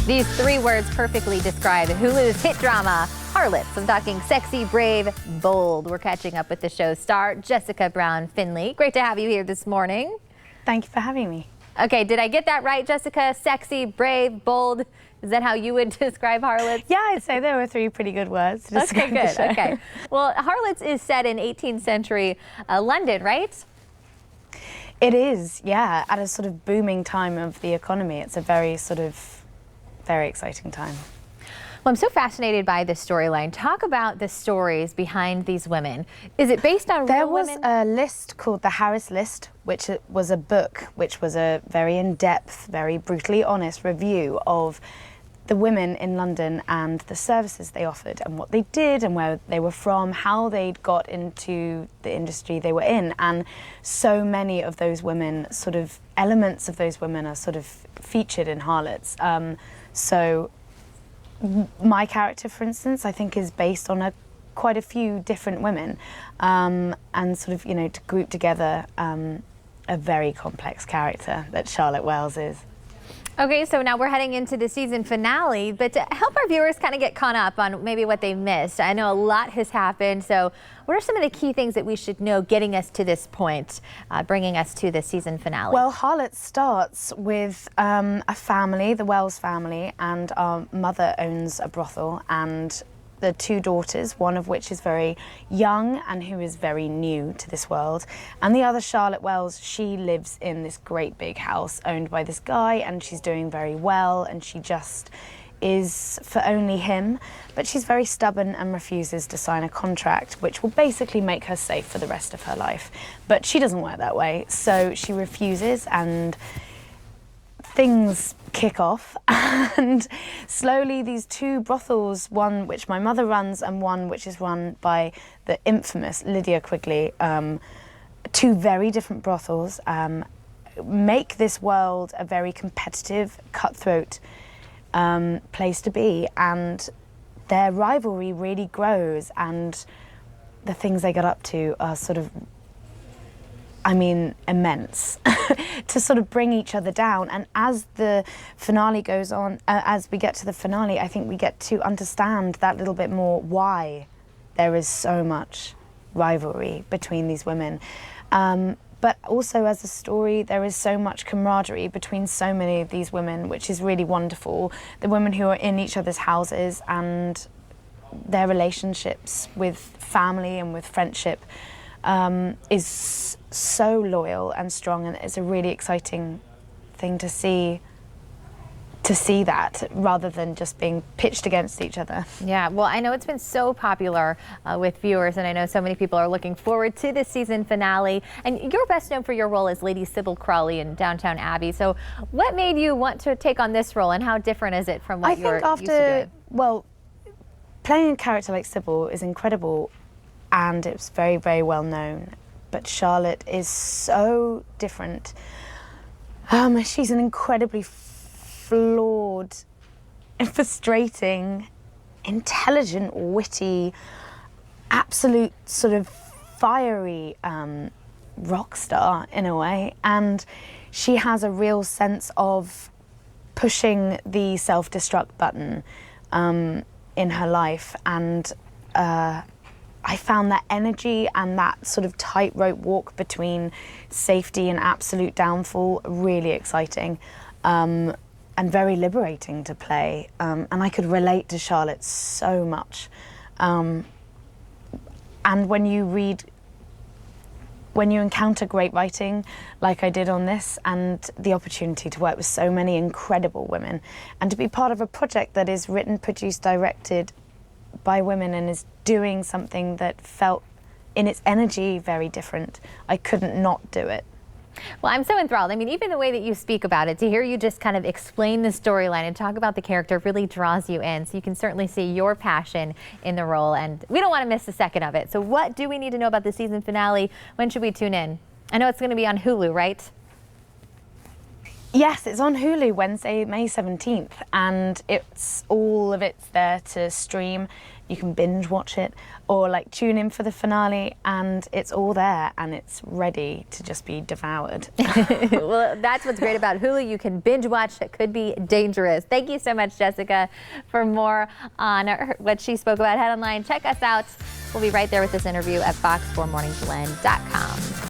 These three words perfectly describe Hulu's hit drama, Harlots. I'm talking sexy, brave, bold. We're catching up with the show's star, Jessica Brown Findlay. Great to have you here this morning. Thank you for having me. Okay, did I get that right, Jessica? Sexy, brave, bold. Is that how you would describe Harlots? Yeah, I'd say there were three pretty good words to describe the show. Okay. Well, Harlots is set in 18th century London, right? It is, yeah, at a sort of booming time of the economy. It's a very exciting time. Well, I'm so fascinated by this storyline. Talk about the stories behind these women. Is it based on real women? There was a list called the Harris List, which was a book, which was a very in-depth, very brutally honest review of the women in London and the services they offered and what they did and where they were from, how they'd got into the industry they were in. And so many of those women, sort of elements of those women are sort of featured in Harlots. So my character, for instance, I think is based on quite a few different women, and sort of, you know, to group together a very complex character that Charlotte Wells is. Okay, so now we're heading into the season finale, but to help our viewers kind of get caught up on maybe what they missed, I know a lot has happened, so what are some of the key things that we should know getting us to this point, bringing us to the season finale? Well, Harlot starts with a family, the Wells family, and our mother owns a brothel, and the two daughters, one of which is very young and who is very new to this world. And the other, Charlotte Wells, she lives in this great big house owned by this guy, and she's doing very well, and she just is for only him. But she's very stubborn and refuses to sign a contract, which will basically make her safe for the rest of her life. But she doesn't work that way, so she refuses, and things kick off, and slowly these two brothels, one which my mother runs and one which is run by the infamous Lydia Quigley, two very different brothels, make this world a very competitive, cutthroat place to be, and their rivalry really grows, and the things they get up to are sort of, I mean, immense, to sort of bring each other down. And as the finale goes on, as we get to the finale, I think we get to understand that little bit more, why there is so much rivalry between these women. But also as a story, there is so much camaraderie between so many of these women, which is really wonderful. The women who are in each other's houses and their relationships with family and with friendship is so loyal and strong, and it's a really exciting thing to see that rather than just being pitched against each other. Yeah, well, I know it's been so popular with viewers, and I know so many people are looking forward to the season finale. And you're best known for your role as Lady Sybil Crawley in Downton Abbey. So what made you want to take on this role, and how different is it from what you're used to doing? Well, playing a character like Sybil is incredible, and it's very, very well known. But Charlotte is so different. She's an incredibly flawed, frustrating, intelligent, witty, absolute sort of fiery rock star in a way. And she has a real sense of pushing the self-destruct button in her life. And I found that energy and that sort of tightrope walk between safety and absolute downfall really exciting, and very liberating to play. And I could relate to Charlotte so much. And when you encounter great writing, like I did on this, and the opportunity to work with so many incredible women, and to be part of a project that is written, produced, directed by women and is doing something that felt in its energy very different, I couldn't not do it. Well, I'm so enthralled. I mean, even the way that you speak about it, to hear you just kind of explain the storyline and talk about the character really draws you in. So you can certainly see your passion in the role, and we don't want to miss a second of it. So what do we need to know about the season finale? When should we tune in? I know it's going to be on Hulu, right? Yes, it's on Hulu Wednesday, May 17th, and all of it's there to stream. You can binge watch it or like tune in for the finale, and it's all there and it's ready to just be devoured. Well, that's what's great about Hulu. You can binge watch. It could be dangerous. Thank you so much, Jessica. For more on what she spoke about, head online, check us out. We'll be right there with this interview at fox4morningblend.com.